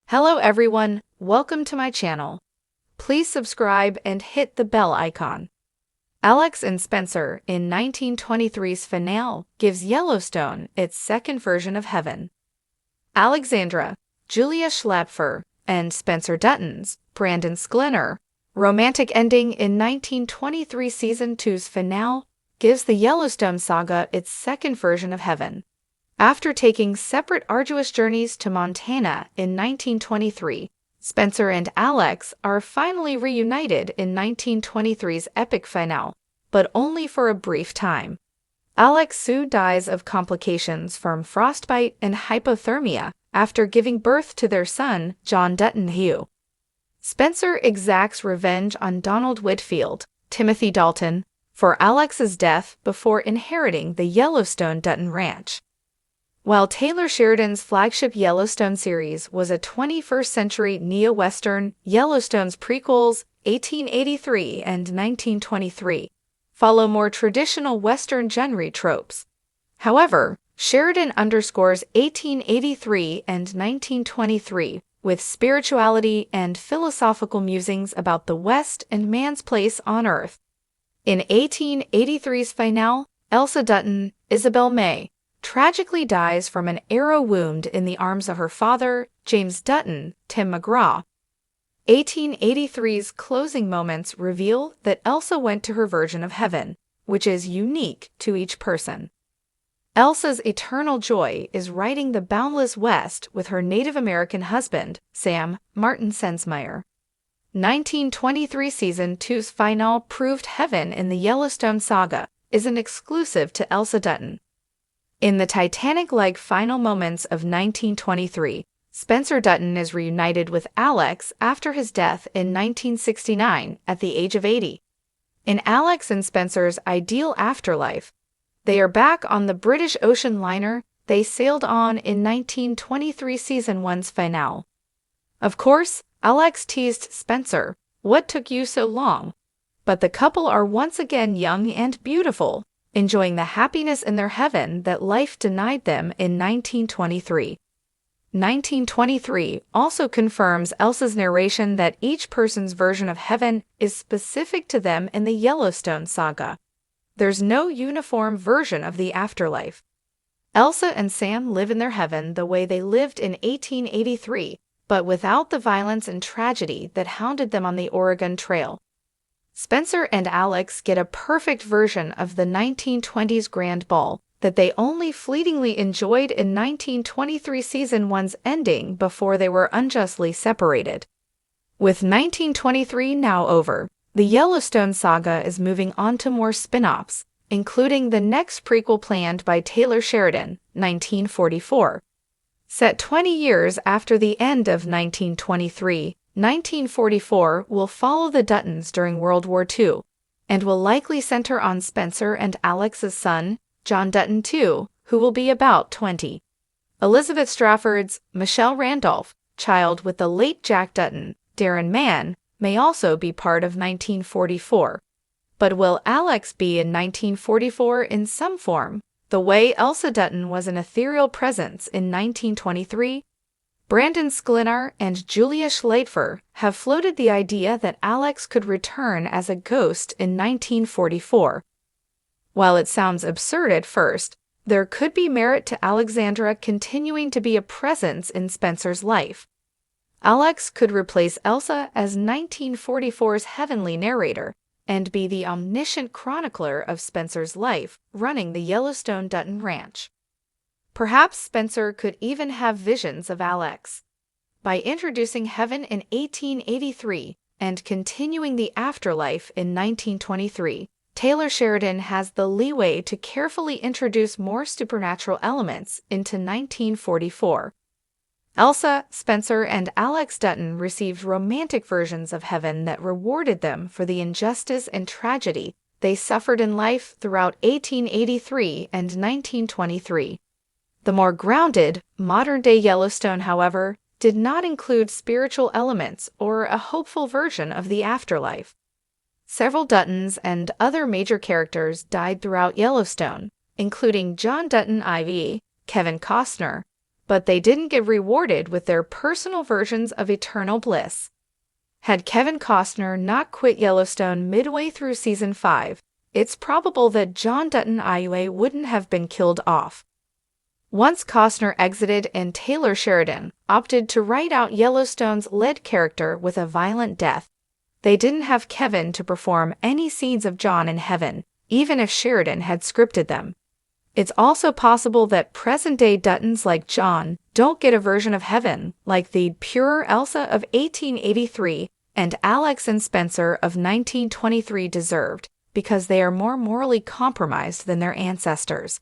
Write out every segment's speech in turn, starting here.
Hello everyone, welcome to my channel. Please subscribe and hit the bell icon. Alex and Spencer in 1923's finale gives Yellowstone its second version of heaven. Alexandra, Julia Schlaepfer, and Spencer Dutton's Brandon Sklenar romantic ending in 1923 Season 2's finale gives the Yellowstone saga its second version of heaven. After taking separate arduous journeys to Montana in 1923, Spencer and Alex are finally reunited in 1923's epic finale, but only for a brief time. Alex soon dies of complications from frostbite and hypothermia after giving birth to their son, John Dutton Hugh. Spencer exacts revenge on Donald Whitfield, Timothy Dalton, for Alex's death before inheriting the Yellowstone Dutton Ranch. While Taylor Sheridan's flagship Yellowstone series was a 21st-century neo-Western, Yellowstone's prequels, 1883 and 1923, follow more traditional Western genre tropes. However, Sheridan underscores 1883 and 1923 with spirituality and philosophical musings about the West and man's place on Earth. In 1883's finale, Elsa Dutton, Isabel May, tragically dies from an arrow wound in the arms of her father, James Dutton, Tim McGraw. 1883's closing moments reveal that Elsa went to her version of heaven, which is unique to each person. Elsa's eternal joy is riding the boundless West with her Native American husband, Sam Martin Sensmeyer. 1923 Season 2's finale proved heaven in the Yellowstone saga isn't exclusive to Elsa Dutton. In the Titanic-like final moments of 1923, Spencer Dutton is reunited with Alex after his death in 1969 at the age of 80. In Alex and Spencer's ideal afterlife, they are back on the British ocean liner they sailed on in 1923 Season 1's finale. Of course, Alex teased Spencer, "What took you so long?" But the couple are once again young and beautiful, enjoying the happiness in their heaven that life denied them in 1923. 1923 also confirms Elsa's narration that each person's version of heaven is specific to them in the Yellowstone saga. There's no uniform version of the afterlife. Elsa and Sam live in their heaven the way they lived in 1883, but without the violence and tragedy that hounded them on the Oregon Trail. Spencer and Alex get a perfect version of the 1920s Grand Ball that they only fleetingly enjoyed in 1923 Season 1's ending before they were unjustly separated. With 1923 now over, the Yellowstone saga is moving on to more spin-offs, including the next prequel planned by Taylor Sheridan, 1944. Set 20 years after the end of 1923, 1944 will follow the Duttons during World War II, and will likely center on Spencer and Alex's son, John Dutton II, who will be about 20. Elizabeth Strafford's Michelle Randolph, child with the late Jack Dutton, Darren Mann, may also be part of 1944. But will Alex be in 1944 in some form, the way Elsa Dutton was an ethereal presence in 1923? Brandon Sklenar and Julia Schlaepfer have floated the idea that Alex could return as a ghost in 1944. While it sounds absurd at first, there could be merit to Alexandra continuing to be a presence in Spencer's life. Alex could replace Elsa as 1944's heavenly narrator and be the omniscient chronicler of Spencer's life running the Yellowstone Dutton Ranch. Perhaps Spencer could even have visions of Alex. By introducing heaven in 1883 and continuing the afterlife in 1923, Taylor Sheridan has the leeway to carefully introduce more supernatural elements into 1944. Elsa, Spencer, and Alex Dutton received romantic versions of heaven that rewarded them for the injustice and tragedy they suffered in life throughout 1883 and 1923. The more grounded, modern-day Yellowstone, however, did not include spiritual elements or a hopeful version of the afterlife. Several Duttons and other major characters died throughout Yellowstone, including John Dutton IV, Kevin Costner, but they didn't get rewarded with their personal versions of eternal bliss. Had Kevin Costner not quit Yellowstone midway through season 5, it's probable that John Dutton Iue wouldn't have been killed off. Once Costner exited and Taylor Sheridan opted to write out Yellowstone's lead character with a violent death, they didn't have Kevin to perform any scenes of John in heaven, even if Sheridan had scripted them. It's also possible that present-day Duttons like John don't get a version of heaven like the pure Elsa of 1883 and Alex and Spencer of 1923 deserved, because they are more morally compromised than their ancestors.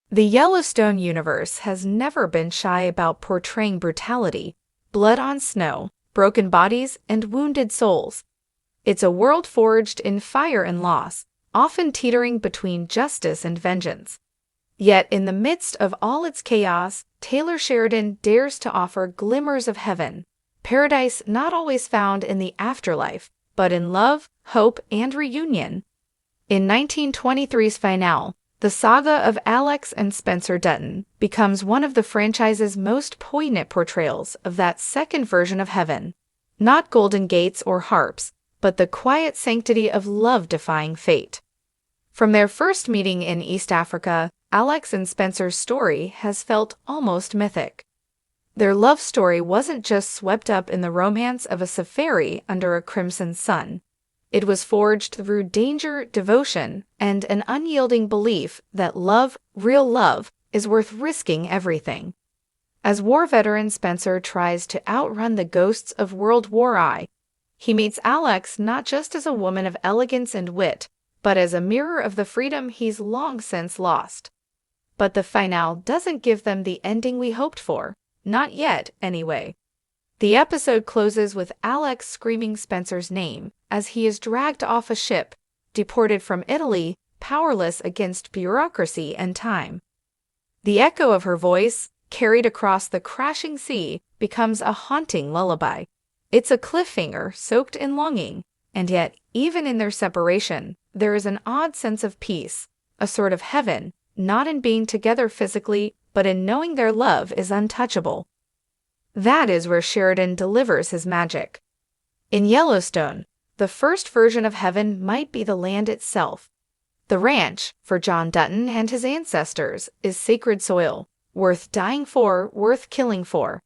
The Yellowstone universe has never been shy about portraying brutality, blood on snow, broken bodies, and wounded souls. It's a world forged in fire and loss, often teetering between justice and vengeance. Yet in the midst of all its chaos, Taylor Sheridan dares to offer glimmers of heaven, paradise not always found in the afterlife, but in love, hope, and reunion. In 1923's finale, the saga of Alex and Spencer Dutton becomes one of the franchise's most poignant portrayals of that second version of heaven. Not golden gates or harps, but the quiet sanctity of love-defying fate. From their first meeting in East Africa, Alex and Spencer's story has felt almost mythic. Their love story wasn't just swept up in the romance of a safari under a crimson sun. It was forged through danger, devotion, and an unyielding belief that love, real love, is worth risking everything. As war veteran Spencer tries to outrun the ghosts of World War I, he meets Alex not just as a woman of elegance and wit, but as a mirror of the freedom he's long since lost. But the finale doesn't give them the ending we hoped for. Not yet, anyway. The episode closes with Alex screaming Spencer's name as he is dragged off a ship, deported from Italy, powerless against bureaucracy and time. The echo of her voice, carried across the crashing sea, becomes a haunting lullaby. It's a cliffhanger soaked in longing, and yet, even in their separation, there is an odd sense of peace, a sort of heaven, not in being together physically, but in knowing their love is untouchable. That is where Sheridan delivers his magic. In Yellowstone, the first version of heaven might be the land itself. The ranch, for John Dutton and his ancestors, is sacred soil, worth dying for, worth killing for.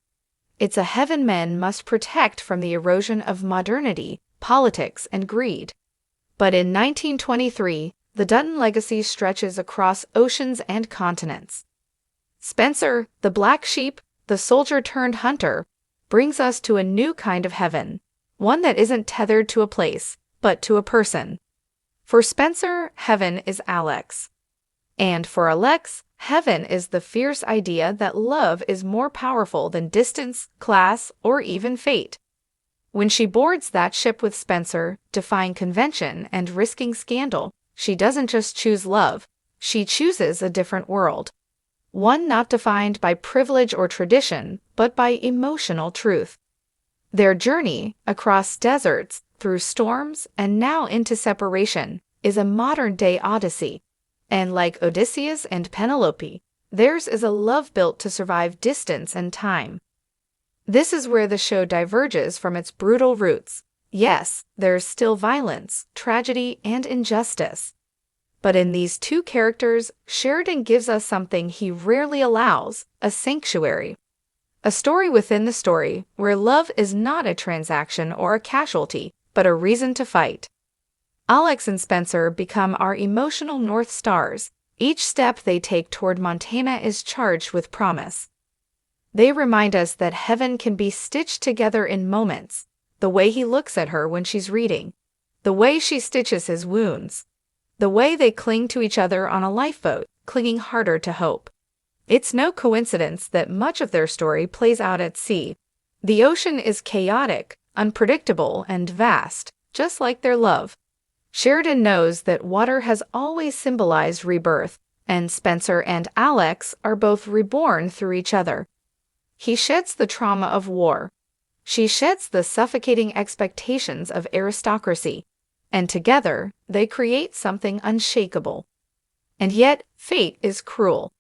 It's a heaven men must protect from the erosion of modernity, politics, and greed. But in 1923, the Dutton legacy stretches across oceans and continents. Spencer, the black sheep, the soldier-turned-hunter, brings us to a new kind of heaven, one that isn't tethered to a place, but to a person. For Spencer, heaven is Alex. And for Alex, heaven is the fierce idea that love is more powerful than distance, class, or even fate. When she boards that ship with Spencer, defying convention and risking scandal, she doesn't just choose love, she chooses a different world. One not defined by privilege or tradition, but by emotional truth. Their journey, across deserts, through storms, and now into separation, is a modern-day odyssey. And like Odysseus and Penelope, theirs is a love built to survive distance and time. This is where the show diverges from its brutal roots. Yes, there's still violence, tragedy, and injustice. But in these two characters, Sheridan gives us something he rarely allows, a sanctuary. A story within the story, where love is not a transaction or a casualty, but a reason to fight. Alex and Spencer become our emotional North Stars. Each step they take toward Montana is charged with promise. They remind us that heaven can be stitched together in moments, the way he looks at her when she's reading, the way she stitches his wounds, the way they cling to each other on a lifeboat, clinging harder to hope. It's no coincidence that much of their story plays out at sea. The ocean is chaotic, unpredictable, and vast, just like their love. Sheridan knows that water has always symbolized rebirth, and Spencer and Alex are both reborn through each other. He sheds the trauma of war. She sheds the suffocating expectations of aristocracy. And together, they create something unshakable. And yet, fate is cruel.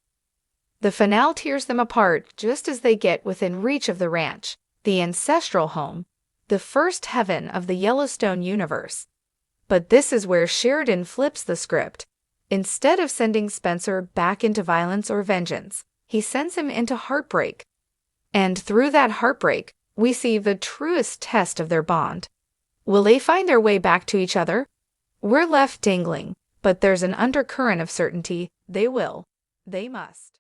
The finale tears them apart just as they get within reach of the ranch, the ancestral home, the first heaven of the Yellowstone universe. But this is where Sheridan flips the script. Instead of sending Spencer back into violence or vengeance, he sends him into heartbreak. And through that heartbreak, we see the truest test of their bond. Will they find their way back to each other? We're left dangling, but there's an undercurrent of certainty. They will. They must.